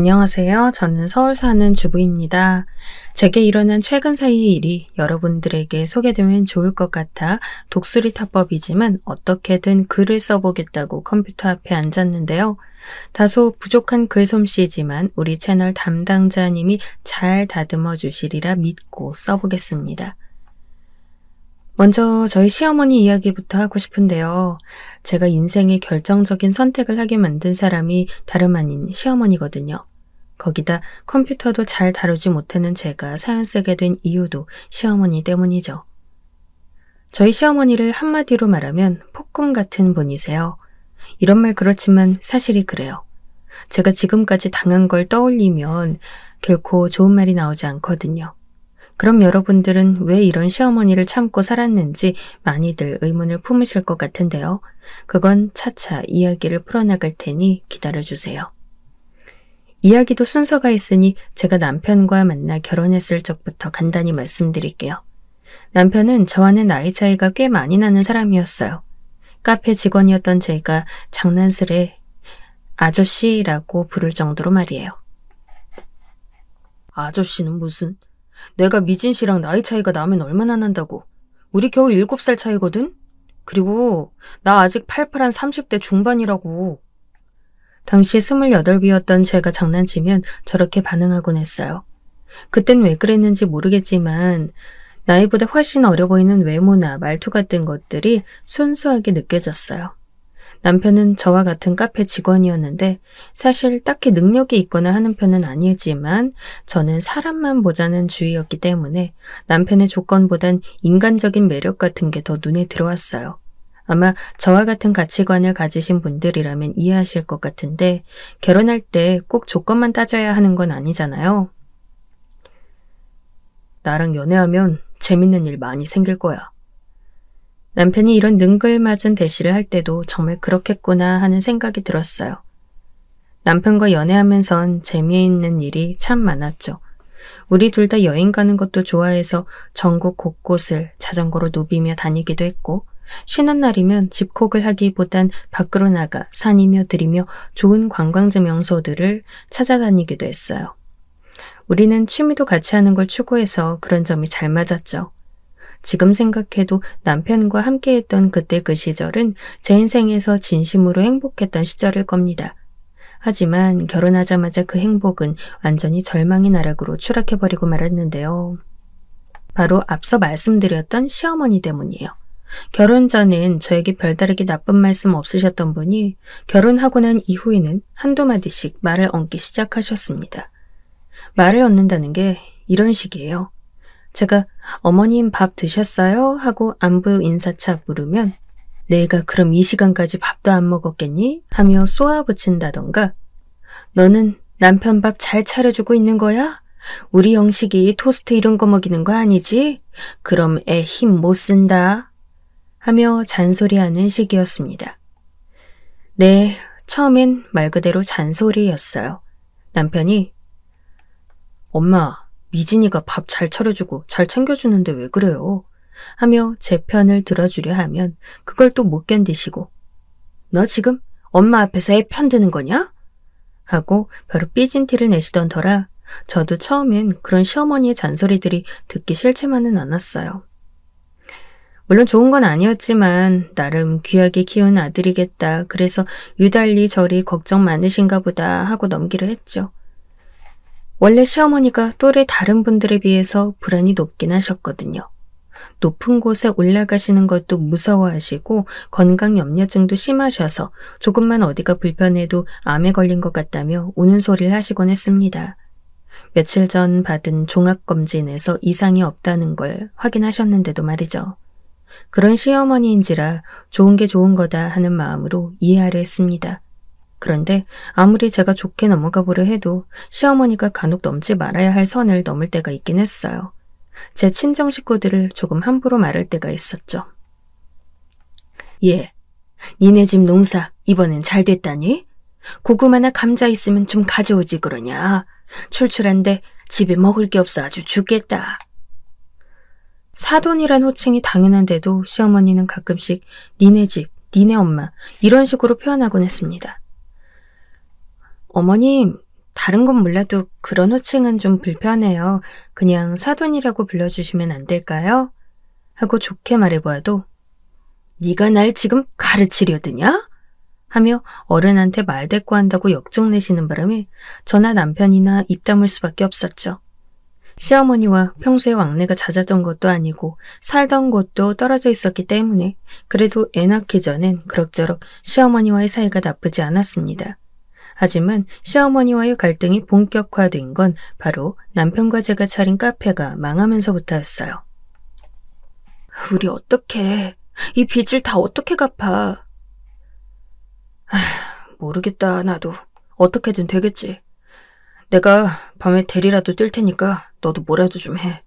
안녕하세요. 저는 서울 사는 주부입니다. 제게 일어난 최근 사이의 일이 여러분들에게 소개되면 좋을 것 같아 독수리 타법이지만 어떻게든 글을 써보겠다고 컴퓨터 앞에 앉았는데요. 다소 부족한 글솜씨지만 우리 채널 담당자님이 잘 다듬어 주시리라 믿고 써보겠습니다. 먼저 저희 시어머니 이야기부터 하고 싶은데요. 제가 인생의 결정적인 선택을 하게 만든 사람이 다름 아닌 시어머니거든요. 거기다 컴퓨터도 잘 다루지 못하는 제가 사연 쓰게 된 이유도 시어머니 때문이죠. 저희 시어머니를 한마디로 말하면 폭군 같은 분이세요. 이런 말 그렇지만 사실이 그래요. 제가 지금까지 당한 걸 떠올리면 결코 좋은 말이 나오지 않거든요. 그럼 여러분들은 왜 이런 시어머니를 참고 살았는지 많이들 의문을 품으실 것 같은데요. 그건 차차 이야기를 풀어나갈 테니 기다려주세요. 이야기도 순서가 있으니 제가 남편과 만나 결혼했을 적부터 간단히 말씀드릴게요. 남편은 저와는 나이 차이가 꽤 많이 나는 사람이었어요. 카페 직원이었던 제가 장난스레 아저씨라고 부를 정도로 말이에요. 아저씨는 무슨... 내가 미진 씨랑 나이 차이가 나면 얼마나 난다고. 우리 겨우 7살 차이거든? 그리고 나 아직 팔팔한 30대 중반이라고. 당시 28이었던 제가 장난치면 저렇게 반응하곤 했어요. 그땐 왜 그랬는지 모르겠지만 나이보다 훨씬 어려 보이는 외모나 말투 같은 것들이 순수하게 느껴졌어요. 남편은 저와 같은 카페 직원이었는데 사실 딱히 능력이 있거나 하는 편은 아니지만 저는 사람만 보자는 주의였기 때문에 남편의 조건보단 인간적인 매력 같은 게 더 눈에 들어왔어요. 아마 저와 같은 가치관을 가지신 분들이라면 이해하실 것 같은데 결혼할 때 꼭 조건만 따져야 하는 건 아니잖아요. 나랑 연애하면 재밌는 일 많이 생길 거야. 남편이 이런 능글맞은 대시를 할 때도 정말 그렇겠구나 하는 생각이 들었어요. 남편과 연애하면선 재미있는 일이 참 많았죠. 우리 둘 다 여행 가는 것도 좋아해서 전국 곳곳을 자전거로 누비며 다니기도 했고 쉬는 날이면 집콕을 하기보단 밖으로 나가 산이며 들이며 좋은 관광지 명소들을 찾아다니기도 했어요. 우리는 취미도 같이 하는 걸 추구해서 그런 점이 잘 맞았죠. 지금 생각해도 남편과 함께했던 그때 그 시절은 제 인생에서 진심으로 행복했던 시절일 겁니다. 하지만 결혼하자마자 그 행복은 완전히 절망의 나락으로 추락해버리고 말았는데요. 바로 앞서 말씀드렸던 시어머니 때문이에요. 결혼 전엔 저에게 별다르게 나쁜 말씀 없으셨던 분이 결혼하고 난 이후에는 한두 마디씩 말을 얹기 시작하셨습니다. 말을 얹는다는 게 이런 식이에요. 제가 어머님 밥 드셨어요? 하고 안부 인사차 물으면 내가 그럼 이 시간까지 밥도 안 먹었겠니? 하며 쏘아붙인다던가 너는 남편 밥 잘 차려주고 있는 거야? 우리 영식이 토스트 이런 거 먹이는 거 아니지? 그럼 애 힘 못 쓴다. 하며 잔소리하는 식이었습니다. 네, 처음엔 말 그대로 잔소리였어요. 남편이 엄마, 미진이가 밥 잘 차려주고 잘 챙겨주는데 왜 그래요? 하며 제 편을 들어주려 하면 그걸 또 못 견디시고 너 지금 엄마 앞에서 애 편드는 거냐? 하고 바로 삐진 티를 내시던 터라 저도 처음엔 그런 시어머니의 잔소리들이 듣기 싫지만은 않았어요. 물론 좋은 건 아니었지만 나름 귀하게 키운 아들이겠다. 그래서 유달리 저리 걱정 많으신가 보다 하고 넘기려 했죠. 원래 시어머니가 또래 다른 분들에 비해서 불안이 높긴 하셨거든요. 높은 곳에 올라가시는 것도 무서워하시고 건강 염려증도 심하셔서 조금만 어디가 불편해도 암에 걸린 것 같다며 우는 소리를 하시곤 했습니다. 며칠 전 받은 종합검진에서 이상이 없다는 걸 확인하셨는데도 말이죠. 그런 시어머니인지라 좋은 게 좋은 거다 하는 마음으로 이해하려 했습니다. 그런데 아무리 제가 좋게 넘어가 보려 해도 시어머니가 간혹 넘지 말아야 할 선을 넘을 때가 있긴 했어요. 제 친정 식구들을 조금 함부로 말할 때가 있었죠. 예, 니네 집 농사 이번엔 잘 됐다니? 고구마나 감자 있으면 좀 가져오지 그러냐? 출출한데 집에 먹을 게 없어 아주 죽겠다. 사돈이란 호칭이 당연한데도 시어머니는 가끔씩 니네 집, 니네 엄마 이런 식으로 표현하곤 했습니다. 어머님, 다른 건 몰라도 그런 호칭은 좀 불편해요. 그냥 사돈이라고 불러주시면 안 될까요? 하고 좋게 말해보아도 네가 날 지금 가르치려드냐? 하며 어른한테 말대꾸한다고 역정내시는 바람에 저나 남편이나 입 다물 수밖에 없었죠. 시어머니와 평소에 왕래가 잦았던 것도 아니고 살던 곳도 떨어져 있었기 때문에 그래도 애 낳기 전엔 그럭저럭 시어머니와의 사이가 나쁘지 않았습니다. 하지만 시어머니와의 갈등이 본격화된 건 바로 남편과 제가 차린 카페가 망하면서부터였어요. 우리 어떡해. 이 빚을 다 어떻게 갚아. 모르겠다 나도. 어떻게든 되겠지. 내가 밤에 대리라도 뛸 테니까 너도 뭐라도 좀 해.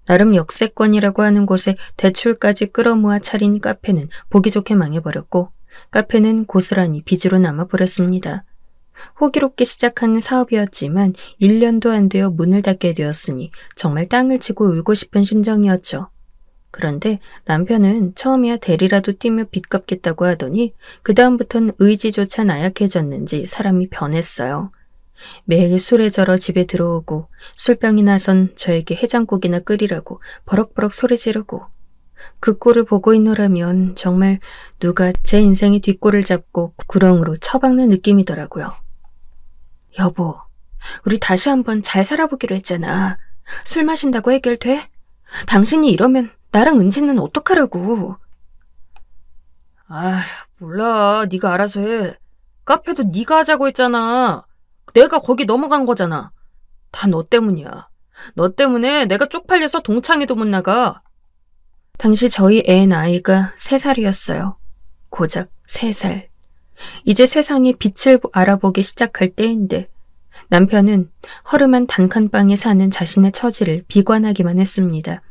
나름 역세권이라고 하는 곳에 대출까지 끌어모아 차린 카페는 보기 좋게 망해버렸고 카페는 고스란히 빚으로 남아버렸습니다. 호기롭게 시작한 사업이었지만 1년도 안 되어 문을 닫게 되었으니 정말 땅을 치고 울고 싶은 심정이었죠. 그런데 남편은 처음이야 대리라도 뛰며 빚 갚겠다고 하더니 그 다음부터는 의지조차 나약해졌는지 사람이 변했어요. 매일 술에 절어 집에 들어오고 술병이 나선 저에게 해장국이나 끓이라고 버럭버럭 소리 지르고 그 꼴을 보고 있노라면 정말 누가 제 인생의 뒷골을 잡고 구렁으로 처박는 느낌이더라고요. 여보, 우리 다시 한번 잘 살아보기로 했잖아. 술 마신다고 해결돼? 당신이 이러면 나랑 은지는 어떡하라고. 몰라. 네가 알아서 해. 카페도 네가 하자고 했잖아. 내가 거기 넘어간 거잖아. 다 너 때문이야. 너 때문에 내가 쪽팔려서 동창회도 못 나가. 당시 저희 애 나이가 3살이었어요. 고작 3살. 이제 세상의 빛을 알아보기 시작할 때인데 남편은 허름한 단칸방에 사는 자신의 처지를 비관하기만 했습니다.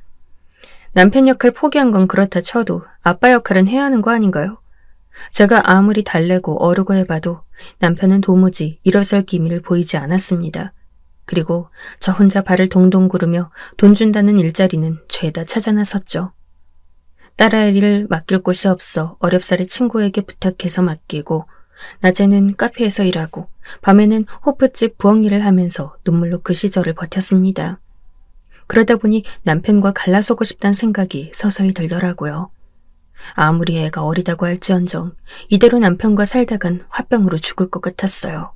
남편 역할 포기한 건 그렇다 쳐도 아빠 역할은 해야 하는 거 아닌가요? 제가 아무리 달래고 어르고 해봐도 남편은 도무지 일어설 기미를 보이지 않았습니다. 그리고 저 혼자 발을 동동 구르며 돈 준다는 일자리는 죄다 찾아 나섰죠. 딸아이 일을 맡길 곳이 없어 어렵사리 친구에게 부탁해서 맡기고 낮에는 카페에서 일하고 밤에는 호프집 부엌 일을 하면서 눈물로 그 시절을 버텼습니다. 그러다 보니 남편과 갈라서고 싶다는 생각이 서서히 들더라고요. 아무리 애가 어리다고 할지언정 이대로 남편과 살다간 화병으로 죽을 것 같았어요.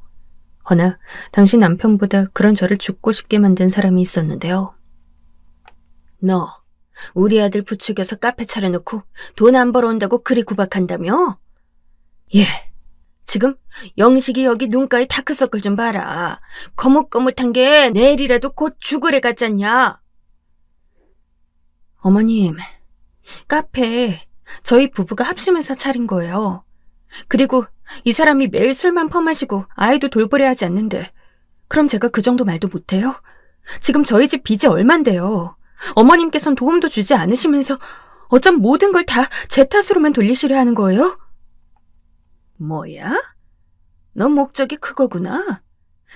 허나 당시 남편보다 그런 저를 죽고 싶게 만든 사람이 있었는데요. 너 우리 아들 부추겨서 카페 차려놓고 돈 안 벌어온다고 그리 구박한다며? 예. 지금 영식이 여기 눈가에 다크서클 좀 봐라. 거뭇거뭇한 게 내일이라도 곧 죽을 애 같잖냐. 어머님, 카페 저희 부부가 합심해서 차린 거예요. 그리고 이 사람이 매일 술만 퍼마시고 아이도 돌보려 하지 않는데 그럼 제가 그 정도 말도 못해요? 지금 저희 집 빚이 얼만데요. 어머님께선 도움도 주지 않으시면서 어쩜 모든 걸 다 제 탓으로만 돌리시려 하는 거예요? 뭐야? 너 목적이 그거구나.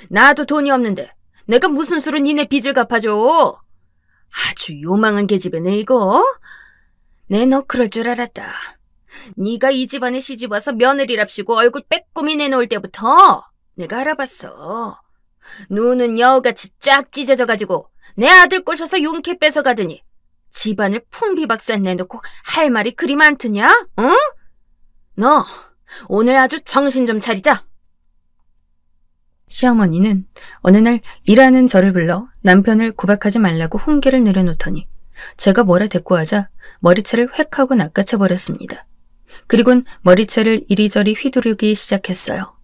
나도 돈이 없는데 내가 무슨 수로 니네 빚을 갚아줘. 아주 요망한 계집애네 이거. 내 너 그럴 줄 알았다. 네가 이 집안에 시집와서 며느리랍시고 얼굴 빼꼼히 내놓을 때부터 내가 알아봤어. 눈은 여우같이 쫙 찢어져가지고 내 아들 꼬셔서 용케 뺏어가더니 집안을 풍비박산 내놓고 할 말이 그리 많더냐? 응? 너 오늘 아주 정신 좀 차리자. 시어머니는 어느 날 일하는 저를 불러 남편을 구박하지 말라고 훈계를 내려놓더니 제가 뭐라 대꾸하자 머리채를 획 하고 낚아채버렸습니다. 그리곤 머리채를 이리저리 휘두르기 시작했어요.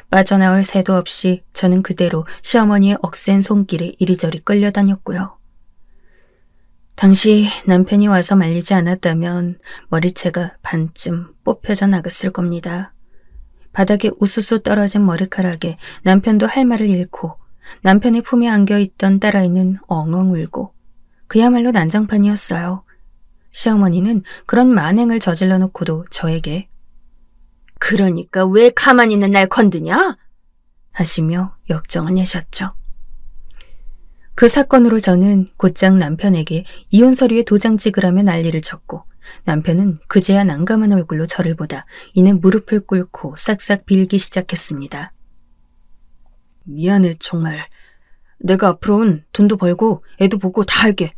빠져나올 새도 없이 저는 그대로 시어머니의 억센 손길에 이리저리 끌려다녔고요. 당시 남편이 와서 말리지 않았다면 머리채가 반쯤 뽑혀져 나갔을 겁니다. 바닥에 우수수 떨어진 머리카락에 남편도 할 말을 잃고 남편의 품에 안겨있던 딸아이는 엉엉 울고 그야말로 난장판이었어요. 시어머니는 그런 만행을 저질러 놓고도 저에게 그러니까 왜 가만히 있는 날 건드냐? 하시며 역정을 내셨죠. 그 사건으로 저는 곧장 남편에게 이혼 서류에 도장 찍으라며 난리를 쳤고 남편은 그제야 난감한 얼굴로 저를 보다 이내 무릎을 꿇고 싹싹 빌기 시작했습니다. 미안해, 정말. 내가 앞으로는 돈도 벌고 애도 보고 다 할게.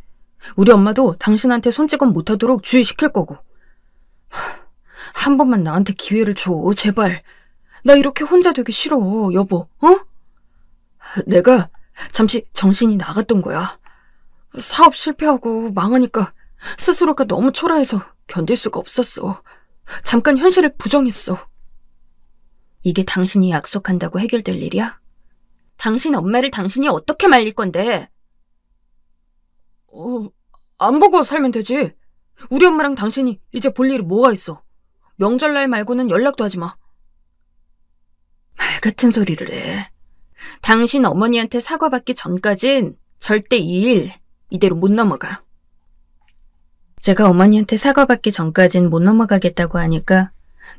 우리 엄마도 당신한테 손찌검 못하도록 주의시킬 거고. 한 번만 나한테 기회를 줘, 제발. 나 이렇게 혼자 되기 싫어, 여보, 어? 내가 잠시 정신이 나갔던 거야. 사업 실패하고 망하니까 스스로가 너무 초라해서 견딜 수가 없었어. 잠깐 현실을 부정했어. 이게 당신이 약속한다고 해결될 일이야? 당신 엄마를 당신이 어떻게 말릴 건데? 안 보고 살면 되지. 우리 엄마랑 당신이 이제 볼 일이 뭐가 있어. 명절날 말고는 연락도 하지 마. 말 같은 소리를 해. 당신 어머니한테 사과받기 전까진 절대 이 일 이대로 못 넘어가. 제가 어머니한테 사과받기 전까진 못 넘어가겠다고 하니까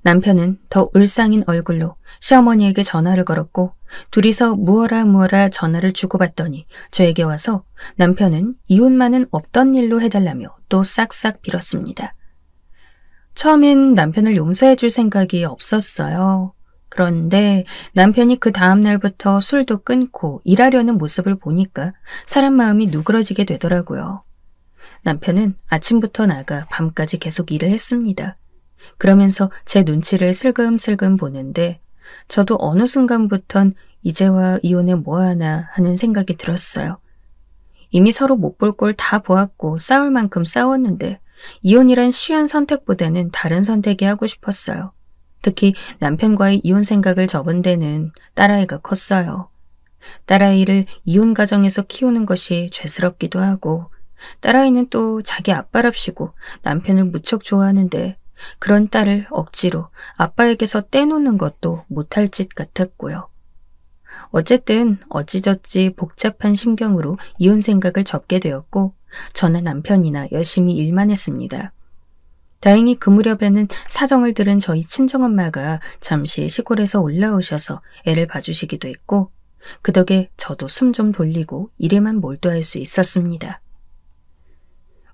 남편은 더 울상인 얼굴로 시어머니에게 전화를 걸었고 둘이서 무어라 전화를 주고받더니 저에게 와서 남편은 이혼만은 없던 일로 해달라며 또 싹싹 빌었습니다. 처음엔 남편을 용서해줄 생각이 없었어요. 그런데 남편이 그 다음 날부터 술도 끊고 일하려는 모습을 보니까 사람 마음이 누그러지게 되더라고요. 남편은 아침부터 나가 밤까지 계속 일을 했습니다. 그러면서 제 눈치를 슬금슬금 보는데 저도 어느 순간부턴 이제와 이혼에 뭐하나 하는 생각이 들었어요. 이미 서로 못 볼 꼴 다 보았고 싸울 만큼 싸웠는데 이혼이란 쉬운 선택보다는 다른 선택이 하고 싶었어요. 특히 남편과의 이혼 생각을 접은 데는 딸아이가 컸어요. 딸아이를 이혼 가정에서 키우는 것이 죄스럽기도 하고 딸아이는 또 자기 아빠랍시고 남편을 무척 좋아하는데 그런 딸을 억지로 아빠에게서 떼놓는 것도 못할 짓 같았고요. 어쨌든 어찌저찌 복잡한 심경으로 이혼 생각을 접게 되었고 저는 남편이나 열심히 일만 했습니다. 다행히 그 무렵에는 사정을 들은 저희 친정엄마가 잠시 시골에서 올라오셔서 애를 봐주시기도 했고 그 덕에 저도 숨 좀 돌리고 일에만 몰두할 수 있었습니다.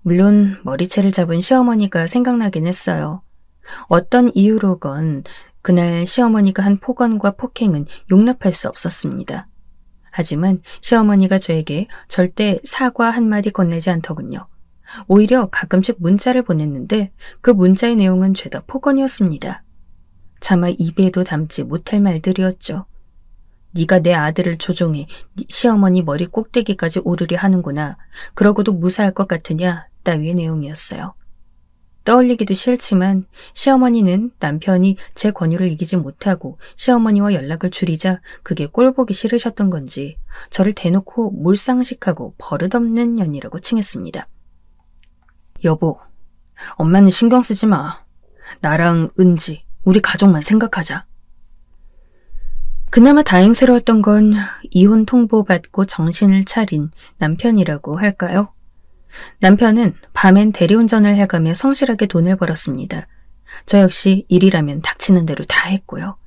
물론 머리채를 잡은 시어머니가 생각나긴 했어요. 어떤 이유로건 그날 시어머니가 한 폭언과 폭행은 용납할 수 없었습니다. 하지만 시어머니가 저에게 절대 사과 한마디 건네지 않더군요. 오히려 가끔씩 문자를 보냈는데 그 문자의 내용은 죄다 폭언이었습니다. 차마 입에도 담지 못할 말들이었죠. 네가 내 아들을 조종해 시어머니 머리 꼭대기까지 오르려 하는구나. 그러고도 무사할 것 같으냐 따위의 내용이었어요. 떠올리기도 싫지만 시어머니는 남편이 제 권유를 이기지 못하고 시어머니와 연락을 줄이자 그게 꼴보기 싫으셨던 건지 저를 대놓고 몰상식하고 버릇없는 년이라고 칭했습니다. 여보, 엄마는 신경 쓰지 마. 나랑 은지, 우리 가족만 생각하자. 그나마 다행스러웠던 건 이혼 통보받고 정신을 차린 남편이라고 할까요? 남편은 밤엔 대리운전을 해가며 성실하게 돈을 벌었습니다. 저 역시 일이라면 닥치는 대로 다 했고요.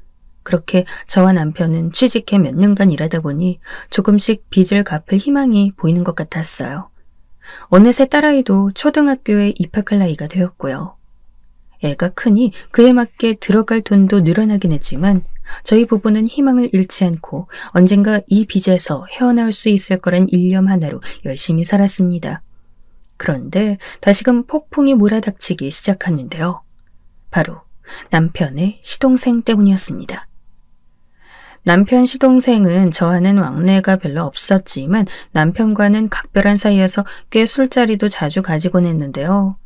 그렇게 저와 남편은 취직해 몇 년간 일하다 보니 조금씩 빚을 갚을 희망이 보이는 것 같았어요. 어느새 딸아이도 초등학교에 입학할 나이가 되었고요. 애가 크니 그에 맞게 들어갈 돈도 늘어나긴 했지만 저희 부부는 희망을 잃지 않고 언젠가 이 빚에서 헤어나올 수 있을 거란 일념 하나로 열심히 살았습니다. 그런데 다시금 폭풍이 몰아닥치기 시작하는데요. 바로 남편의 시동생 때문이었습니다. 남편 시동생은 저와는 왕래가 별로 없었지만 남편과는 각별한 사이여서 꽤 술자리도 자주 가지곤 했는데요.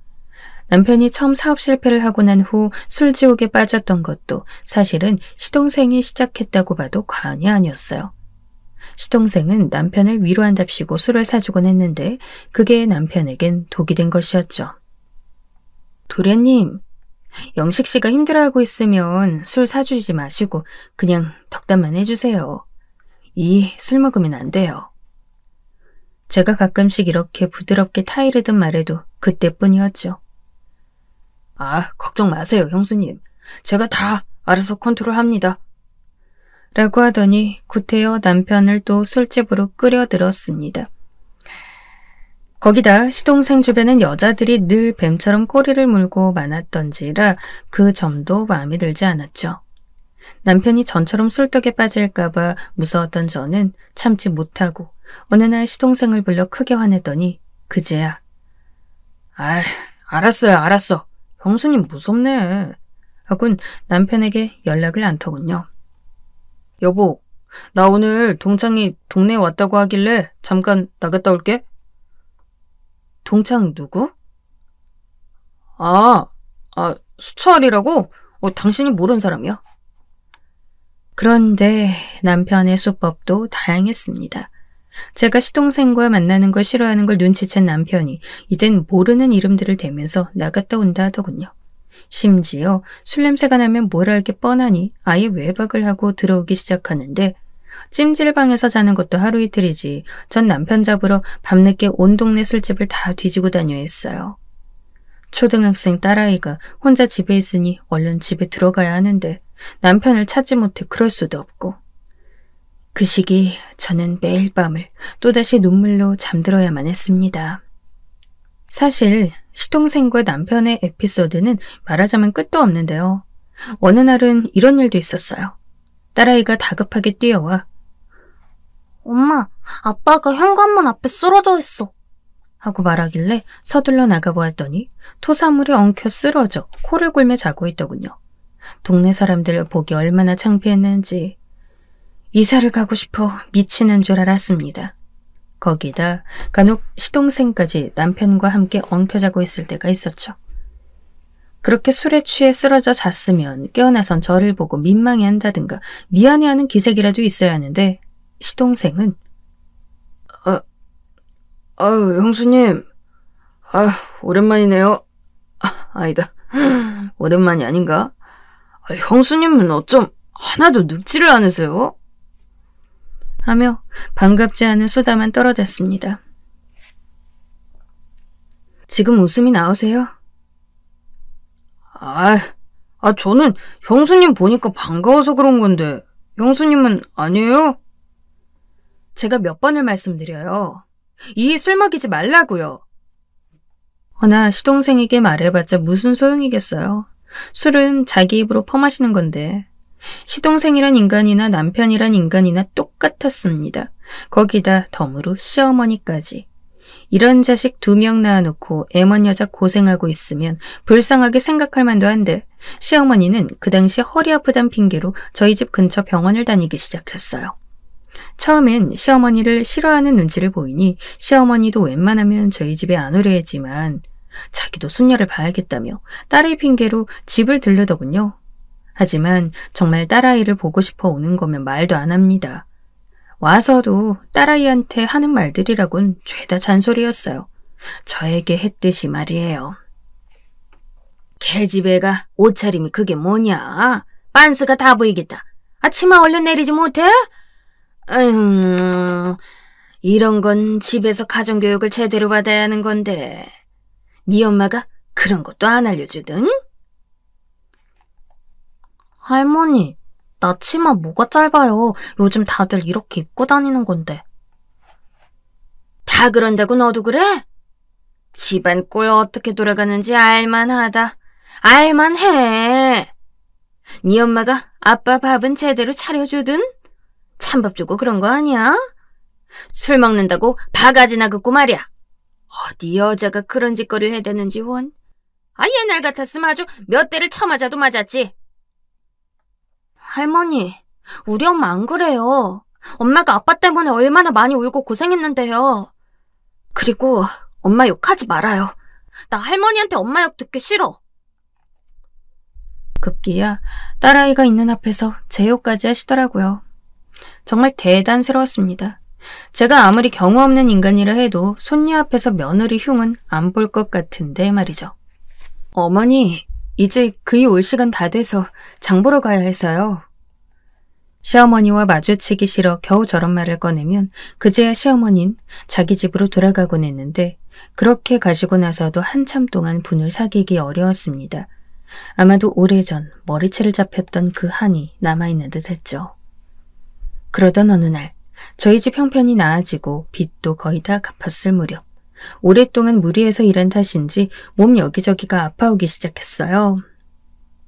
남편이 처음 사업 실패를 하고 난 후 술지옥에 빠졌던 것도 사실은 시동생이 시작했다고 봐도 과언이 아니었어요. 시동생은 남편을 위로한답시고 술을 사주곤 했는데 그게 남편에겐 독이 된 것이었죠. 도련님, 영식 씨가 힘들어하고 있으면 술 사주지 마시고 그냥 덕담만 해주세요. 이 술 먹으면 안 돼요. 제가 가끔씩 이렇게 부드럽게 타이르듯 말해도 그때뿐이었죠. 아, 걱정 마세요, 형수님. 제가 다 알아서 컨트롤합니다. 라고 하더니 구태여 남편을 또 술집으로 끌어들었습니다. 거기다 시동생 주변엔 여자들이 늘 뱀처럼 꼬리를 물고 많았던지라 그 점도 마음에 들지 않았죠. 남편이 전처럼 술독에 빠질까봐 무서웠던 저는 참지 못하고 어느 날 시동생을 불러 크게 화냈더니 그제야 "아, 알았어요, 알았어. 형수님 무섭네." 하곤 남편에게 연락을 안 터군요. "여보, 나 오늘 동창이 동네에 왔다고 하길래 잠깐 나갔다 올게." "동창 누구?" 수철이라고? 당신이 모르는 사람이야?" 그런데 남편의 수법도 다양했습니다. 제가 시동생과 만나는 걸 싫어하는 걸 눈치챈 남편이 이젠 모르는 이름들을 대면서 나갔다 온다 하더군요. 심지어 술 냄새가 나면 뭘 알게 뻔하니 아예 외박을 하고 들어오기 시작하는데 찜질방에서 자는 것도 하루 이틀이지 전 남편 잡으러 밤늦게 온 동네 술집을 다 뒤지고 다녀야 했어요. 초등학생 딸아이가 혼자 집에 있으니 얼른 집에 들어가야 하는데 남편을 찾지 못해 그럴 수도 없고 그 시기 저는 매일 밤을 또다시 눈물로 잠들어야만 했습니다. 사실 시동생과 남편의 에피소드는 말하자면 끝도 없는데요. 어느 날은 이런 일도 있었어요. 딸아이가 다급하게 뛰어와 엄마, 아빠가 현관문 앞에 쓰러져 있어. 하고 말하길래 서둘러 나가보았더니 토사물이 엉켜 쓰러져 코를 골며 자고 있더군요. 동네 사람들 보기 얼마나 창피했는지 이사를 가고 싶어 미치는 줄 알았습니다. 거기다 간혹 시동생까지 남편과 함께 엉켜 자고 있을 때가 있었죠. 그렇게 술에 취해 쓰러져 잤으면 깨어나선 저를 보고 민망해한다든가 미안해하는 기색이라도 있어야 하는데 시동생은 형수님. 오랜만이네요. 아니다. 오랜만이 아닌가? 형수님은 어쩜 하나도 늙지를 않으세요? 하며 반갑지 않은 수다만 떨어댔습니다. 지금 웃음이 나오세요? 저는 형수님 보니까 반가워서 그런 건데 형수님은 아니에요? 제가 몇 번을 말씀드려요. 이 술 먹이지 말라고요. 허나 시동생에게 말해봤자 무슨 소용이겠어요. 술은 자기 입으로 퍼마시는 건데 시동생이란 인간이나 남편이란 인간이나 똑같았습니다. 거기다 덤으로 시어머니까지. 이런 자식 2명 낳아놓고 애먼 여자 고생하고 있으면 불쌍하게 생각할 만도 한데 시어머니는 그 당시 허리 아프단 핑계로 저희 집 근처 병원을 다니기 시작했어요. 처음엔 시어머니를 싫어하는 눈치를 보이니 시어머니도 웬만하면 저희 집에 안 오려 했지만 자기도 손녀를 봐야겠다며 딸의 핑계로 집을 들르더군요. 하지만 정말 딸아이를 보고 싶어 오는 거면 말도 안 합니다. 와서도 딸아이한테 하는 말들이라곤 죄다 잔소리였어요. 저에게 했듯이 말이에요. 개집애가 옷차림이 그게 뭐냐? 빤스가 다 보이겠다. 치마 얼른 내리지 못해? 이런 건 집에서 가정교육을 제대로 받아야 하는 건데 네 엄마가 그런 것도 안 알려주든? 할머니, 나 치마 뭐가 짧아요. 요즘 다들 이렇게 입고 다니는 건데. 다 그런다고 너도 그래? 집안 꼴 어떻게 돌아가는지 알만하다. 알만해. 네 엄마가 아빠 밥은 제대로 차려주든? 찬밥 주고 그런 거 아니야? 술 먹는다고 바가지나 긋고 말이야. 어디 여자가 그런 짓거리를 해대는지 원. 옛날 같았으면 아주 몇 대를 쳐맞아도 맞았지. 할머니, 우리 엄마 안 그래요. 엄마가 아빠 때문에 얼마나 많이 울고 고생했는데요. 그리고 엄마 욕하지 말아요. 나 할머니한테 엄마 욕 듣기 싫어. 급기야 딸아이가 있는 앞에서 제 욕까지 하시더라고요. 정말 대단스러웠습니다. 제가 아무리 경우 없는 인간이라 해도 손녀 앞에서 며느리 흉은 안 볼 것 같은데 말이죠. 어머니, 이제 그이 올 시간 다 돼서 장 보러 가야 해서요. 시어머니와 마주치기 싫어 겨우 저런 말을 꺼내면 그제야 시어머니는 자기 집으로 돌아가곤 했는데 그렇게 가시고 나서도 한참 동안 분을 사귀기 어려웠습니다. 아마도 오래전 머리채를 잡혔던 그 한이 남아있는 듯 했죠. 그러던 어느 날 저희 집 형편이 나아지고 빚도 거의 다 갚았을 무렵 오랫동안 무리해서 일한 탓인지 몸 여기저기가 아파오기 시작했어요.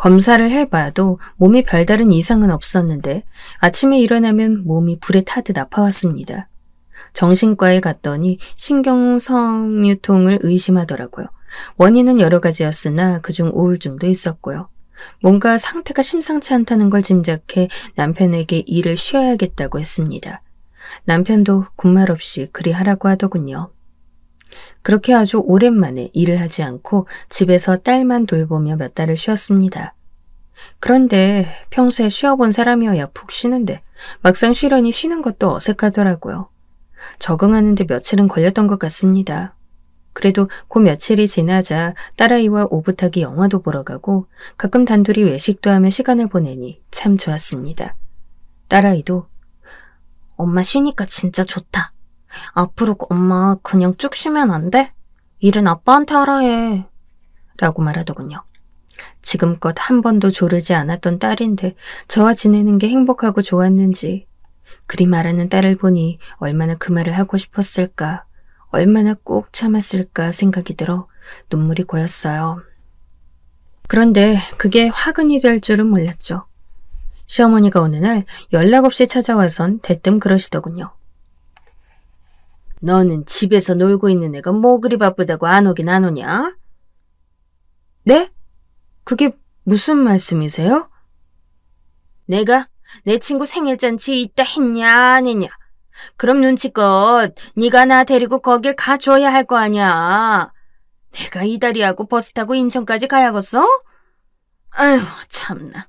검사를 해봐도 몸에 별다른 이상은 없었는데 아침에 일어나면 몸이 불에 타듯 아파왔습니다. 정신과에 갔더니 신경섬유통을 의심하더라고요. 원인은 여러 가지였으나 그중 우울증도 있었고요. 뭔가 상태가 심상치 않다는 걸 짐작해 남편에게 일을 쉬어야겠다고 했습니다. 남편도 군말 없이 그리 하라고 하더군요. 그렇게 아주 오랜만에 일을 하지 않고 집에서 딸만 돌보며 몇 달을 쉬었습니다. 그런데 평소에 쉬어본 사람이어야 푹 쉬는데 막상 쉬려니 쉬는 것도 어색하더라고요. 적응하는데 며칠은 걸렸던 것 같습니다. 그래도 그 며칠이 지나자 딸아이와 오붓하게 영화도 보러 가고 가끔 단둘이 외식도 하며 시간을 보내니 참 좋았습니다. 딸아이도 엄마 쉬니까 진짜 좋다. 앞으로 엄마 그냥 쭉 쉬면 안 돼? 일은 아빠한테 하라 해. 라고 말하더군요. 지금껏 한 번도 조르지 않았던 딸인데 저와 지내는 게 행복하고 좋았는지 그리 말하는 딸을 보니 얼마나 그 말을 하고 싶었을까, 얼마나 꾹 참았을까 생각이 들어 눈물이 고였어요. 그런데 그게 화근이 될 줄은 몰랐죠. 시어머니가 어느 날 연락 없이 찾아와선 대뜸 그러시더군요. 너는 집에서 놀고 있는 애가 뭐 그리 바쁘다고 안 오긴 안 오냐? 네? 그게 무슨 말씀이세요? 내가 내 친구 생일잔치 있다 했냐 안 했냐? 그럼 눈치껏 네가 나 데리고 거길 가줘야 할 거 아냐? 내가 이다리하고 버스 타고 인천까지 가야겠어? 아휴 참나.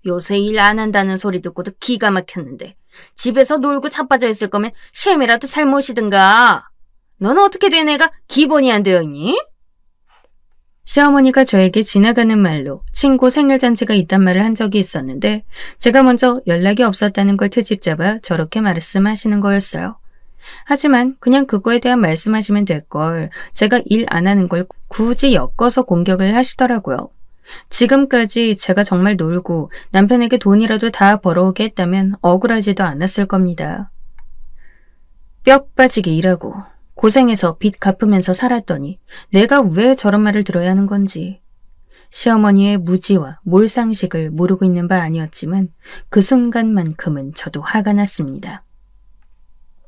요새 일 안 한다는 소리 듣고도 기가 막혔는데 집에서 놀고 자빠져 있을 거면 셈이라도 잘 모시든가. 넌 어떻게 된 애가 기본이 안 되어 있니? 시어머니가 저에게 지나가는 말로 친구 생일잔치가 있단 말을 한 적이 있었는데 제가 먼저 연락이 없었다는 걸 트집 잡아 저렇게 말씀하시는 거였어요. 하지만 그냥 그거에 대한 말씀하시면 될 걸 제가 일 안 하는 걸 굳이 엮어서 공격을 하시더라고요. 지금까지 제가 정말 놀고 남편에게 돈이라도 다 벌어오게 했다면 억울하지도 않았을 겁니다. 뼈 빠지게 일하고 고생해서 빚 갚으면서 살았더니 내가 왜 저런 말을 들어야 하는 건지. 시어머니의 무지와 몰상식을 모르고 있는 바 아니었지만 그 순간만큼은 저도 화가 났습니다.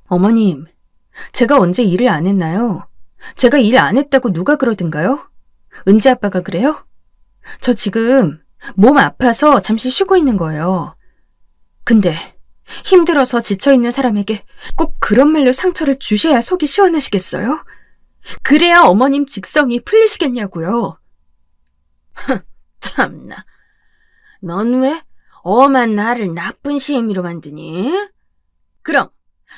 어머님, 제가 언제 일을 안 했나요? 제가 일 안 했다고 누가 그러던가요? 은지 아빠가 그래요? 저 지금 몸 아파서 잠시 쉬고 있는 거예요. 근데 힘들어서 지쳐있는 사람에게 꼭 그런 말로 상처를 주셔야 속이 시원하시겠어요? 그래야 어머님 직성이 풀리시겠냐고요. 참나. 넌 왜 엄한 나를 나쁜 시애미로 만드니? 그럼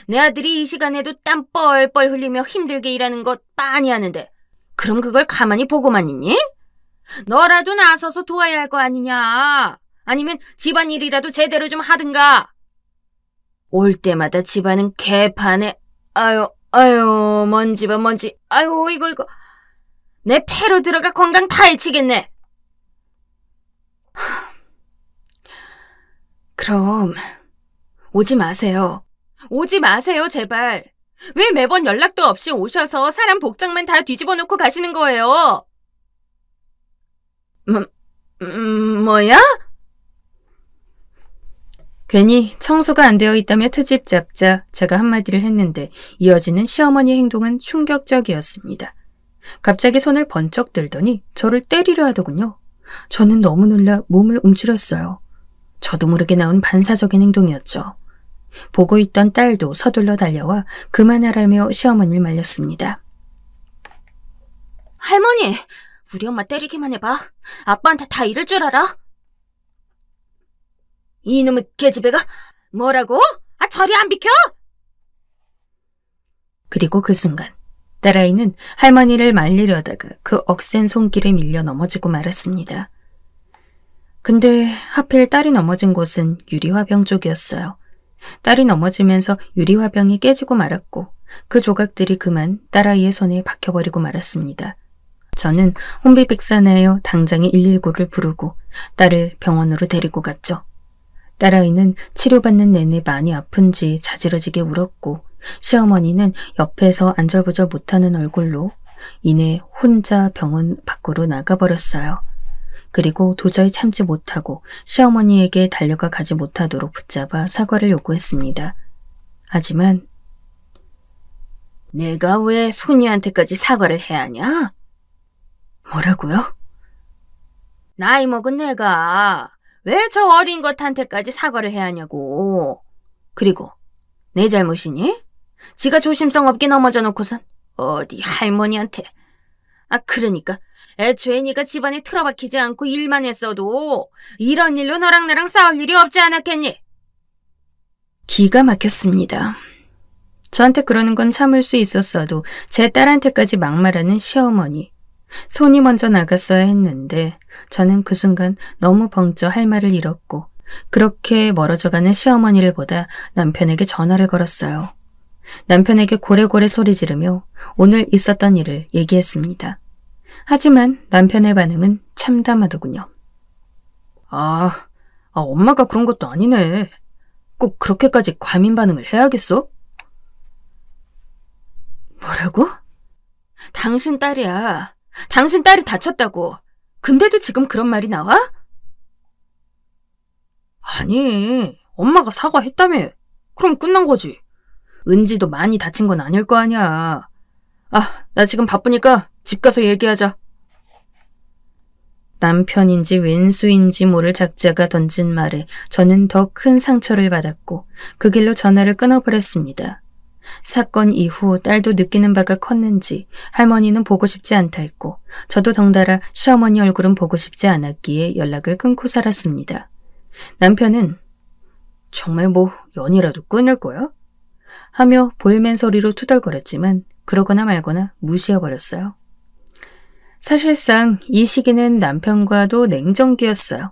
내 아들이 이 시간에도 땀 뻘뻘 흘리며 힘들게 일하는 것 빤히 하는데 그럼 그걸 가만히 보고만 있니? 너라도 나서서 도와야 할 거 아니냐? 아니면 집안일이라도 제대로 좀 하든가. 올 때마다 집안은 개판에 아유 먼지봐 먼지. 아유 이거 내 폐로 들어가 건강 다 해치겠네. 그럼 오지 마세요. 오지 마세요 제발. 왜 매번 연락도 없이 오셔서 사람 복장만 다 뒤집어 놓고 가시는 거예요? 뭐야? 괜히 청소가 안 되어 있다며 트집 잡자 제가 한마디를 했는데 이어지는 시어머니의 행동은 충격적이었습니다. 갑자기 손을 번쩍 들더니 저를 때리려 하더군요. 저는 너무 놀라 몸을 움츠렸어요. 저도 모르게 나온 반사적인 행동이었죠. 보고 있던 딸도 서둘러 달려와 그만하라며 시어머니를 말렸습니다. 할머니! 우리 엄마 때리기만 해봐. 아빠한테 다 이럴 줄 알아? 이놈의 계집애가 뭐라고? 아 저리 안 비켜? 그리고 그 순간 딸아이는 할머니를 말리려다가 그 억센 손길에 밀려 넘어지고 말았습니다. 근데 하필 딸이 넘어진 곳은 유리화병 쪽이었어요. 딸이 넘어지면서 유리화병이 깨지고 말았고 그 조각들이 그만 딸아이의 손에 박혀버리고 말았습니다. 저는 혼비백산하여 당장에 119를 부르고 딸을 병원으로 데리고 갔죠. 딸아이는 치료받는 내내 많이 아픈지 자지러지게 울었고 시어머니는 옆에서 안절부절 못하는 얼굴로 이내 혼자 병원 밖으로 나가버렸어요. 그리고 도저히 참지 못하고 시어머니에게 달려가 가지 못하도록 붙잡아 사과를 요구했습니다. 하지만 내가 왜 손이한테까지 사과를 해야 하냐? 뭐라고요? 나이 먹은 내가 왜 저 어린 것한테까지 사과를 해야 하냐고. 그리고 내 잘못이니? 지가 조심성 없게 넘어져 놓고선 어디 할머니한테. 그러니까 애초에 네가 집안에 틀어박히지 않고 일만 했어도 이런 일로 너랑 나랑 싸울 일이 없지 않았겠니? 기가 막혔습니다. 저한테 그러는 건 참을 수 있었어도 제 딸한테까지 막말하는 시어머니. 손이 먼저 나갔어야 했는데 저는 그 순간 너무 벙쪄 할 말을 잃었고 그렇게 멀어져가는 시어머니를 보다 남편에게 전화를 걸었어요. 남편에게 고래고래 소리 지르며 오늘 있었던 일을 얘기했습니다. 하지만 남편의 반응은 참담하더군요. 엄마가 그런 것도 아니네. 꼭 그렇게까지 과민 반응을 해야겠어? 뭐라고? 당신 딸이야. 당신 딸이 다쳤다고. 근데도 지금 그런 말이 나와? 아니, 엄마가 사과했다며. 그럼 끝난 거지. 은지도 많이 다친 건 아닐 거 아니야. 나 지금 바쁘니까 집 가서 얘기하자. 남편인지 왼수인지 모를 작자가 던진 말에 저는 더 큰 상처를 받았고 그 길로 전화를 끊어버렸습니다. 사건 이후 딸도 느끼는 바가 컸는지 할머니는 보고 싶지 않다 했고 저도 덩달아 시어머니 얼굴은 보고 싶지 않았기에 연락을 끊고 살았습니다. 남편은 정말 연이라도 끊을 거야? 하며 볼멘 소리로 투덜거렸지만 그러거나 말거나 무시해버렸어요. 사실상 이 시기는 남편과도 냉정기였어요.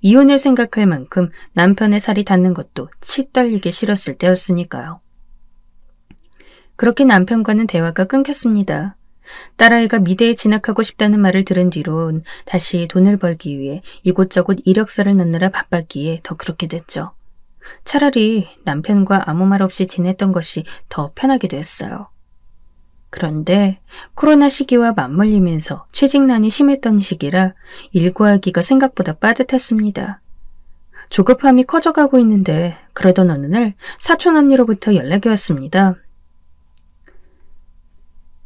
이혼을 생각할 만큼 남편의 살이 닿는 것도 치 떨리게 싫었을 때였으니까요. 그렇게 남편과는 대화가 끊겼습니다. 딸아이가 미대에 진학하고 싶다는 말을 들은 뒤론 다시 돈을 벌기 위해 이곳저곳 이력서를 넣느라 바빴기에 더 그렇게 됐죠. 차라리 남편과 아무 말 없이 지냈던 것이 더 편하기도 했어요. 그런데 코로나 시기와 맞물리면서 취직난이 심했던 시기라 일구하기가 생각보다 빠듯했습니다. 조급함이 커져가고 있는데 그러던 어느 날 사촌 언니로부터 연락이 왔습니다.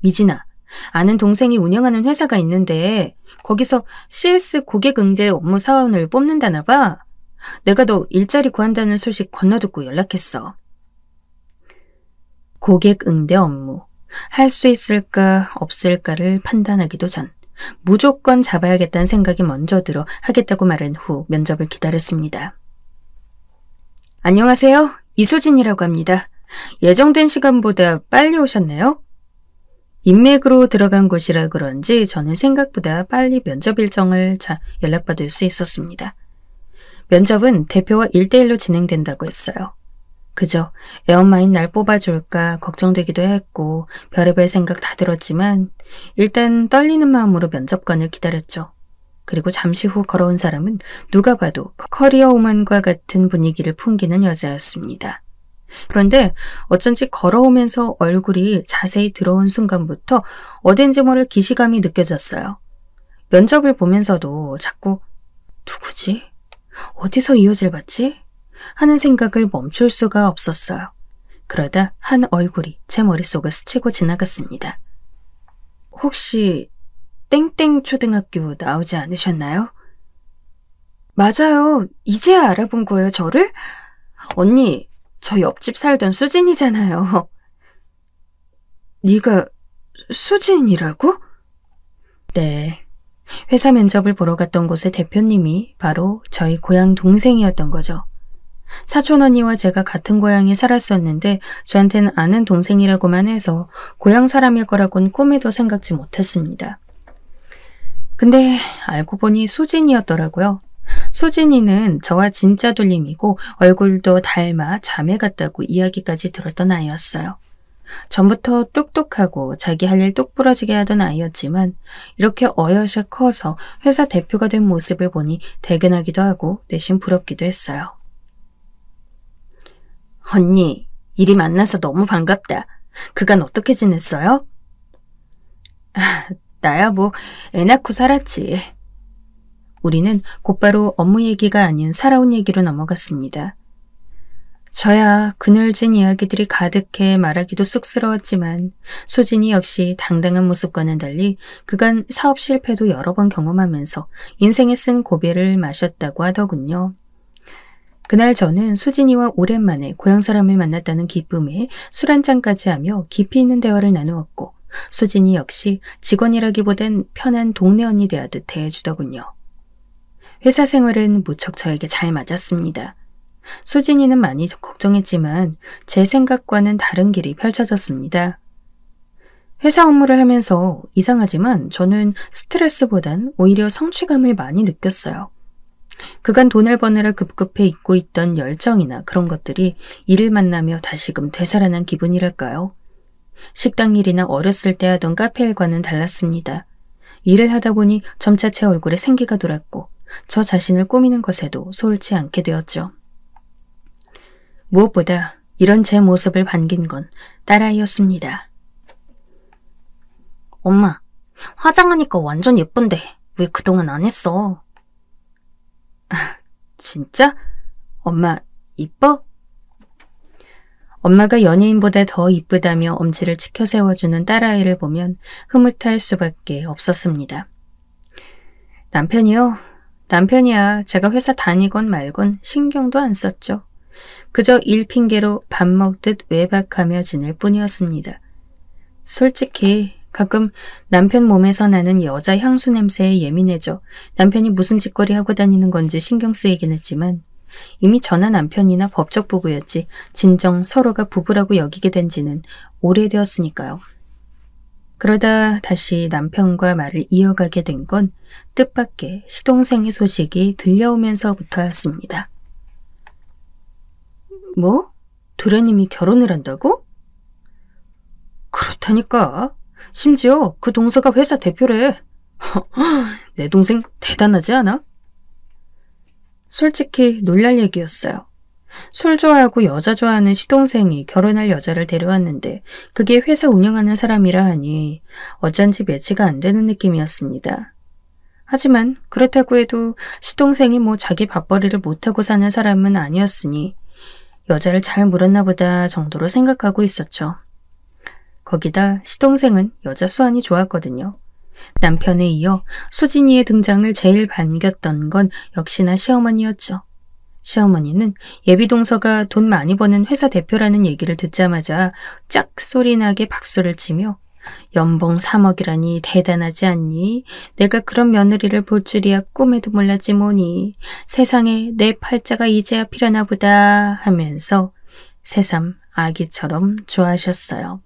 미진아, 아는 동생이 운영하는 회사가 있는데 거기서 CS 고객 응대 업무 사원을 뽑는다나 봐. 내가 너 일자리 구한다는 소식 건너듣고 연락했어. 고객 응대 업무. 할 수 있을까 없을까를 판단하기도 전 무조건 잡아야겠다는 생각이 먼저 들어 하겠다고 말한 후 면접을 기다렸습니다. 안녕하세요. 이수진이라고 합니다. 예정된 시간보다 빨리 오셨나요? 인맥으로 들어간 곳이라 그런지 저는 생각보다 빨리 면접 일정을 연락받을 수 있었습니다. 면접은 대표와 1대1로 진행된다고 했어요. 그저 애엄마인 날 뽑아줄까 걱정되기도 했고 별의별 생각 다 들었지만 일단 떨리는 마음으로 면접관을 기다렸죠. 그리고 잠시 후 걸어온 사람은 누가 봐도 커리어 우먼과 같은 분위기를 풍기는 여자였습니다. 그런데 어쩐지 걸어오면서 얼굴이 자세히 들어온 순간부터 어딘지 모를 기시감이 느껴졌어요. 면접을 보면서도 자꾸 누구지? 어디서 이 여자를 봤지? 하는 생각을 멈출 수가 없었어요. 그러다 한 얼굴이 제 머릿속을 스치고 지나갔습니다. 혹시 땡땡 초등학교 나오지 않으셨나요? 맞아요. 이제야 알아본 거예요, 저를? 언니, 저 옆집 살던 수진이잖아요. 네가 수진이라고? 네. 회사 면접을 보러 갔던 곳의 대표님이 바로 저희 고향 동생이었던 거죠. 사촌 언니와 제가 같은 고향에 살았었는데 저한테는 아는 동생이라고만 해서 고향 사람일 거라고는 꿈에도 생각지 못했습니다. 근데 알고 보니 수진이었더라고요. 수진이는 저와 진짜 돌림이고 얼굴도 닮아 자매 같다고 이야기까지 들었던 아이였어요. 전부터 똑똑하고 자기 할 일 똑부러지게 하던 아이였지만 이렇게 어여셔 커서 회사 대표가 된 모습을 보니 대견하기도 하고 내심 부럽기도 했어요. 언니, 이리 만나서 너무 반갑다. 그간 어떻게 지냈어요? 나야 애 낳고 살았지. 우리는 곧바로 업무 얘기가 아닌 살아온 얘기로 넘어갔습니다. 저야 그늘진 이야기들이 가득해 말하기도 쑥스러웠지만 수진이 역시 당당한 모습과는 달리 그간 사업 실패도 여러 번 경험하면서 인생에 쓴 고비를 마셨다고 하더군요. 그날 저는 수진이와 오랜만에 고향 사람을 만났다는 기쁨에 술 한잔까지 하며 깊이 있는 대화를 나누었고 수진이 역시 직원이라기보단 편한 동네 언니 대하듯 대해주더군요. 회사 생활은 무척 저에게 잘 맞았습니다. 수진이는 많이 걱정했지만 제 생각과는 다른 길이 펼쳐졌습니다. 회사 업무를 하면서 이상하지만 저는 스트레스보단 오히려 성취감을 많이 느꼈어요. 그간 돈을 버느라 급급해 잊고 있던 열정이나 그런 것들이 이를 만나며 다시금 되살아난 기분이랄까요? 식당 일이나 어렸을 때 하던 카페 일과는 달랐습니다. 일을 하다 보니 점차 제 얼굴에 생기가 돌았고 저 자신을 꾸미는 것에도 소홀치 않게 되었죠. 무엇보다 이런 제 모습을 반긴 건 딸아이였습니다. 엄마, 화장하니까 완전 예쁜데 왜 그동안 안 했어? 진짜? 엄마 이뻐? 엄마가 연예인보다 더 이쁘다며 엄지를 치켜 세워주는 딸아이를 보면 흐뭇할 수밖에 없었습니다. 남편이야. 제가 회사 다니건 말건 신경도 안 썼죠. 그저 일 핑계로 밥 먹듯 외박하며 지낼 뿐이었습니다. 솔직히 가끔 남편 몸에서 나는 여자 향수 냄새에 예민해져 남편이 무슨 짓거리 하고 다니는 건지 신경 쓰이긴 했지만 이미 저나 남편이나 법적 부부였지 진정 서로가 부부라고 여기게 된 지는 오래되었으니까요. 그러다 다시 남편과 말을 이어가게 된 건 뜻밖의 시동생의 소식이 들려오면서부터였습니다. 뭐? 도련님이 결혼을 한다고? 그렇다니까. 심지어 그 동서가 회사 대표래. 내 동생 대단하지 않아? 솔직히 놀랄 얘기였어요. 술 좋아하고 여자 좋아하는 시동생이 결혼할 여자를 데려왔는데 그게 회사 운영하는 사람이라 하니 어쩐지 매치가 안 되는 느낌이었습니다. 하지만 그렇다고 해도 시동생이 뭐 자기 밥벌이를 못하고 사는 사람은 아니었으니 여자를 잘 물었나 보다 정도로 생각하고 있었죠. 거기다 시동생은 여자 수완이 좋았거든요. 남편에 이어 수진이의 등장을 제일 반겼던 건 역시나 시어머니였죠. 시어머니는 예비동서가 돈 많이 버는 회사 대표라는 얘기를 듣자마자 짝 소리나게 박수를 치며 연봉 3억이라니 대단하지 않니? 내가 그런 며느리를 볼 줄이야 꿈에도 몰랐지 뭐니. 세상에 내 팔자가 이제야 피려나 보다 하면서 새삼 아기처럼 좋아하셨어요.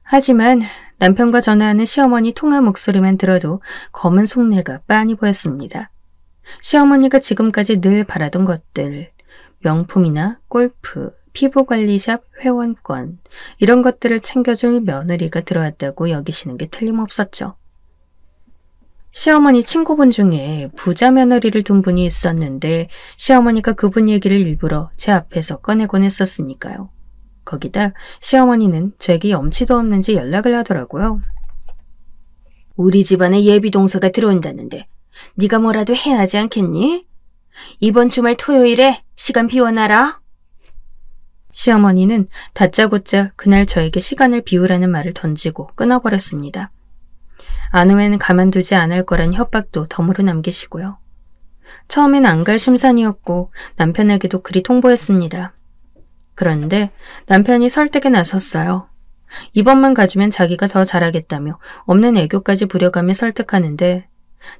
하지만 남편과 전화하는 시어머니 통화 목소리만 들어도 검은 속내가 빤히 보였습니다. 시어머니가 지금까지 늘 바라던 것들, 명품이나 골프, 피부관리샵 회원권 이런 것들을 챙겨줄 며느리가 들어왔다고 여기시는 게 틀림없었죠. 시어머니 친구분 중에 부자 며느리를 둔 분이 있었는데 시어머니가 그분 얘기를 일부러 제 앞에서 꺼내곤 했었으니까요. 거기다 시어머니는 저에게 염치도 없는지 연락을 하더라고요. 우리 집안에 예비동서가 들어온다는데 네가 뭐라도 해야 하지 않겠니? 이번 주말 토요일에 시간 비워놔라. 시어머니는 다짜고짜 그날 저에게 시간을 비우라는 말을 던지고 끊어버렸습니다. 안 오면 가만두지 않을 거란 협박도 덤으로 남기시고요. 처음엔 안 갈 심산이었고 남편에게도 그리 통보했습니다. 그런데 남편이 설득에 나섰어요. 이번만 가주면 자기가 더 잘하겠다며 없는 애교까지 부려가며 설득하는데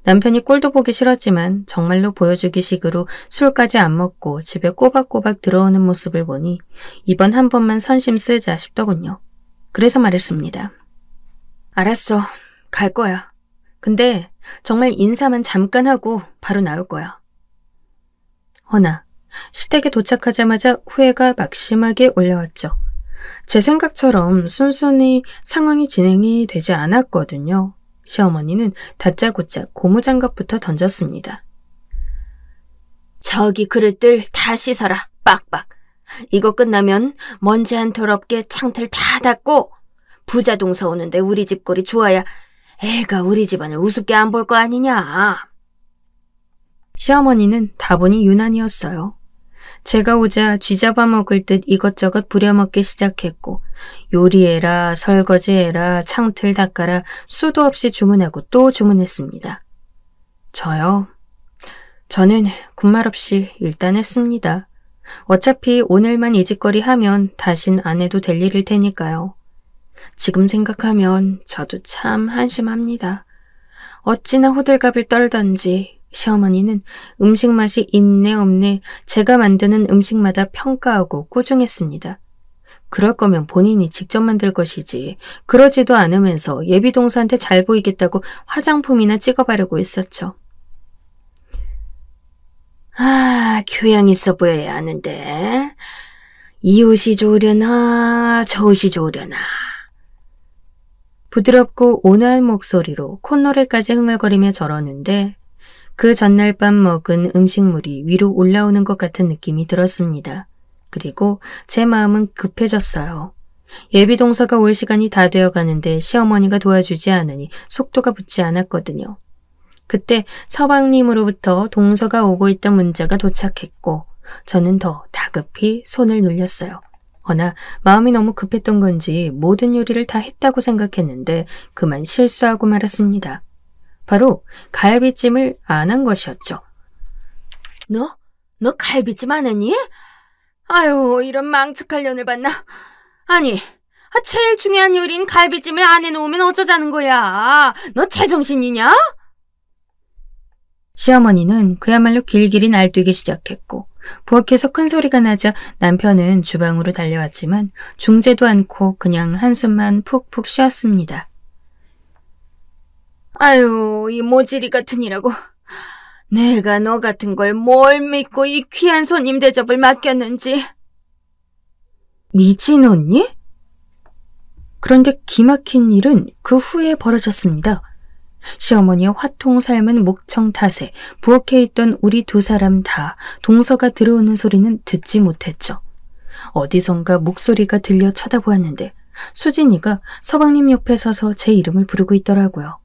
남편이 꼴도 보기 싫었지만 정말로 보여주기 식으로 술까지 안 먹고 집에 꼬박꼬박 들어오는 모습을 보니 이번 한 번만 선심 쓰자 싶더군요. 그래서 말했습니다. 알았어. 갈 거야. 근데 정말 인사만 잠깐 하고 바로 나올 거야. 허나 시댁에 도착하자마자 후회가 막심하게 올라왔죠. 제 생각처럼 순순히 상황이 진행이 되지 않았거든요. 시어머니는 다짜고짜 고무장갑부터 던졌습니다. 저기 그릇들 다 씻어라. 빡빡. 이거 끝나면 먼지 한 톨 없게 창틀 다 닫고 부자 동서 오는데 우리 집 꼴이 좋아야 애가 우리 집안을 우습게 안 볼 거 아니냐. 시어머니는 다분히 유난이었어요. 제가 오자 쥐잡아 먹을 듯 이것저것 부려먹기 시작했고 요리해라, 설거지해라, 창틀 닦아라 수도 없이 주문하고 또 주문했습니다. 저는 군말 없이 일단 했습니다. 어차피 오늘만 이 짓거리 하면 다신 안 해도 될 일일 테니까요. 지금 생각하면 저도 참 한심합니다. 어찌나 호들갑을 떨던지 시어머니는 음식 맛이 있네 없네 제가 만드는 음식마다 평가하고 꼬중했습니다. 그럴 거면 본인이 직접 만들 것이지 그러지도 않으면서 예비동서한테 잘 보이겠다고 화장품이나 찍어바르고 있었죠. 교양 있어 보여야 하는데 이 옷이 좋으려나 저 옷이 좋으려나. 부드럽고 온화한 목소리로 콧노래까지 흥얼거리며 저러는데 그 전날 밤 먹은 음식물이 위로 올라오는 것 같은 느낌이 들었습니다. 그리고 제 마음은 급해졌어요. 예비동서가 올 시간이 다 되어 가는데 시어머니가 도와주지 않으니 속도가 붙지 않았거든요. 그때 서방님으로부터 동서가 오고 있던 문자가 도착했고 저는 더 다급히 손을 눌렸어요. 허나 마음이 너무 급했던 건지 모든 요리를 다 했다고 생각했는데 그만 실수하고 말았습니다. 바로 갈비찜을 안 한 것이었죠. 너 갈비찜 안 했니? 아유, 이런 망측할 년을 봤나? 아니, 제일 중요한 요리인 갈비찜을 안 해놓으면 어쩌자는 거야? 너 제정신이냐? 시어머니는 그야말로 길길이 날뛰기 시작했고 부엌에서 큰 소리가 나자 남편은 주방으로 달려왔지만 중재도 않고 그냥 한숨만 푹푹 쉬었습니다. 아유, 이 모지리 같으니라고. 내가 너 같은 걸 뭘 믿고 이 귀한 손님 대접을 맡겼는지. 미진 언니? 그런데 기막힌 일은 그 후에 벌어졌습니다. 시어머니의 화통 삶은 목청 탓에 부엌에 있던 우리 두 사람 다 동서가 들어오는 소리는 듣지 못했죠. 어디선가 목소리가 들려 쳐다보았는데 수진이가 서방님 옆에 서서 제 이름을 부르고 있더라고요.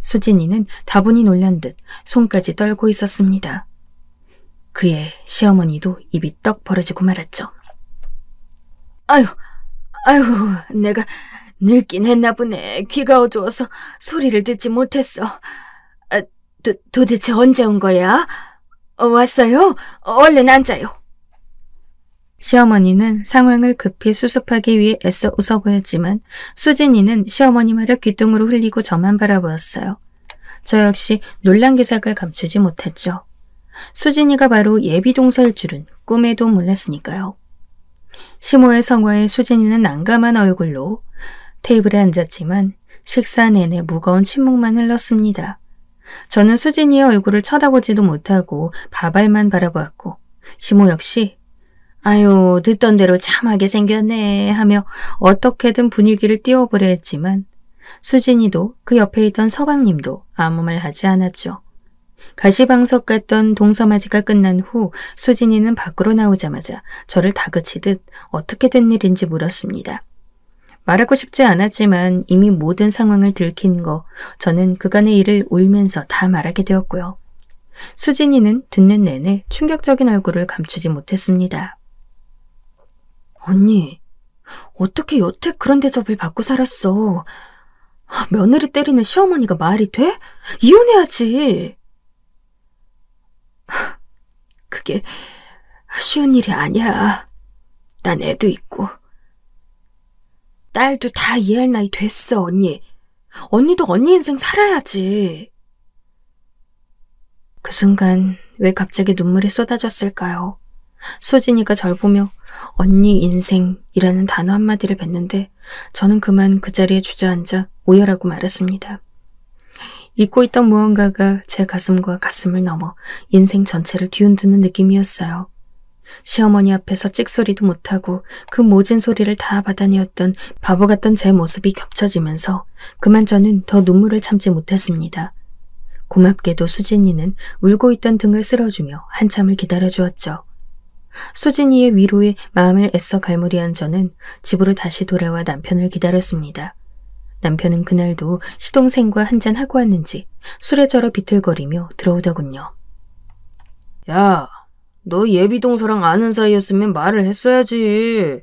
수진이는 다분히 놀란 듯 손까지 떨고 있었습니다. 그의 시어머니도 입이 떡 벌어지고 말았죠. 아유, 내가 늙긴 했나 보네. 귀가 어두워서 소리를 듣지 못했어. 도대체 언제 온 거야? 왔어요? 얼른 앉아요. 시어머니는 상황을 급히 수습하기 위해 애써 웃어 보였지만 수진이는 시어머니 말을 귓등으로 흘리고 저만 바라보았어요. 저 역시 놀란 기색을 감추지 못했죠. 수진이가 바로 예비동서일 줄은 꿈에도 몰랐으니까요. 시모의 성화에 수진이는 난감한 얼굴로 테이블에 앉았지만 식사 내내 무거운 침묵만 흘렀습니다. 저는 수진이의 얼굴을 쳐다보지도 못하고 밥알만 바라보았고 시모 역시 아유 듣던 대로 참하게 생겼네 하며 어떻게든 분위기를 띄워보려 했지만 수진이도 그 옆에 있던 서방님도 아무 말 하지 않았죠. 가시방석 같던 동서맞이가 끝난 후 수진이는 밖으로 나오자마자 저를 다그치듯 어떻게 된 일인지 물었습니다. 말하고 싶지 않았지만 이미 모든 상황을 들킨 거 저는 그간의 일을 울면서 다 말하게 되었고요. 수진이는 듣는 내내 충격적인 얼굴을 감추지 못했습니다. 언니, 어떻게 여태 그런 대접을 받고 살았어? 며느리 때리는 시어머니가 말이 돼? 이혼해야지. 그게 쉬운 일이 아니야. 난 애도 있고. 딸도 다 이해할 나이 됐어, 언니. 언니도 언니 인생 살아야지. 그 순간 왜 갑자기 눈물이 쏟아졌을까요? 수진이가 절 보며 언니 인생이라는 단어 한마디를 뱉는데 저는 그만 그 자리에 주저앉아 오열하고 말았습니다. 잊고 있던 무언가가 제 가슴과 가슴을 넘어 인생 전체를 뒤흔드는 느낌이었어요. 시어머니 앞에서 찍소리도 못하고 그 모진 소리를 다 받아내었던 바보 같던 제 모습이 겹쳐지면서 그만 저는 더 눈물을 참지 못했습니다. 고맙게도 수진이는 울고 있던 등을 쓸어주며 한참을 기다려주었죠. 수진이의 위로에 마음을 애써 갈무리한 저는 집으로 다시 돌아와 남편을 기다렸습니다. 남편은 그날도 시동생과 한잔하고 왔는지 술에 절어 비틀거리며 들어오더군요. 야, 너 예비동서랑 아는 사이였으면 말을 했어야지.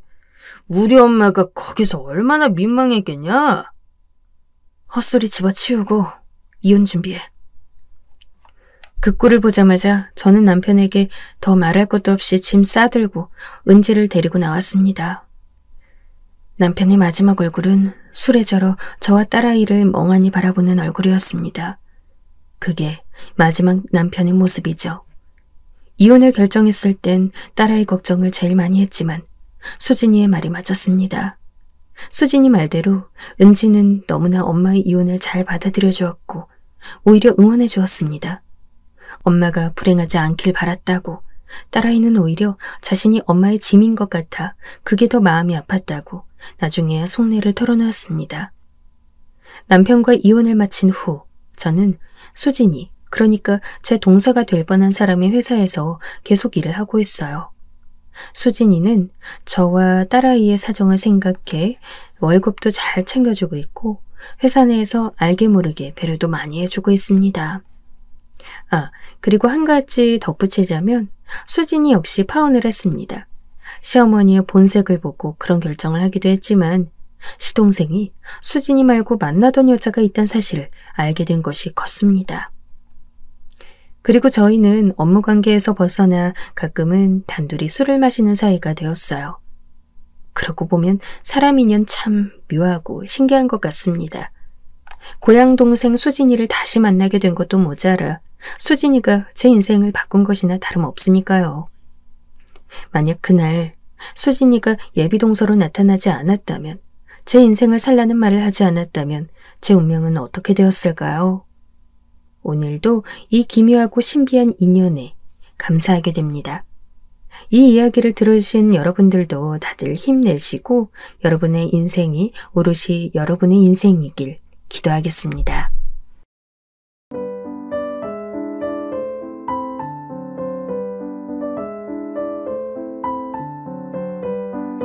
우리 엄마가 거기서 얼마나 민망했겠냐? 헛소리 집어치우고 이혼 준비해. 그 꼴을 보자마자 저는 남편에게 더 말할 것도 없이 짐 싸들고 은지를 데리고 나왔습니다. 남편의 마지막 얼굴은 술에 절어 저와 딸아이를 멍하니 바라보는 얼굴이었습니다. 그게 마지막 남편의 모습이죠. 이혼을 결정했을 땐 딸아이 걱정을 제일 많이 했지만 수진이의 말이 맞았습니다. 수진이 말대로 은지는 너무나 엄마의 이혼을 잘 받아들여 주었고 오히려 응원해 주었습니다. 엄마가 불행하지 않길 바랐다고, 딸아이는 오히려 자신이 엄마의 짐인 것 같아 그게 더 마음이 아팠다고 나중에야 속내를 털어놓았습니다. 남편과 이혼을 마친 후 저는 수진이, 그러니까 제 동서가 될 뻔한 사람의 회사에서 계속 일을 하고 있어요. 수진이는 저와 딸아이의 사정을 생각해 월급도 잘 챙겨주고 있고 회사 내에서 알게 모르게 배려도 많이 해주고 있습니다. 그리고 한 가지 덧붙이자면 수진이 역시 파혼을 했습니다. 시어머니의 본색을 보고 그런 결정을 하기도 했지만 시동생이 수진이 말고 만나던 여자가 있다는 사실을 알게 된 것이 컸습니다. 그리고 저희는 업무 관계에서 벗어나 가끔은 단둘이 술을 마시는 사이가 되었어요. 그러고 보면 사람 인연 참 묘하고 신기한 것 같습니다. 고향 동생 수진이를 다시 만나게 된 것도 모자라 수진이가 제 인생을 바꾼 것이나 다름없으니까요. 만약 그날 수진이가 예비동서로 나타나지 않았다면, 제 인생을 살라는 말을 하지 않았다면 제 운명은 어떻게 되었을까요? 오늘도 이 기묘하고 신비한 인연에 감사하게 됩니다. 이 이야기를 들으신 여러분들도 다들 힘내시고 여러분의 인생이 오롯이 여러분의 인생이길 기도하겠습니다.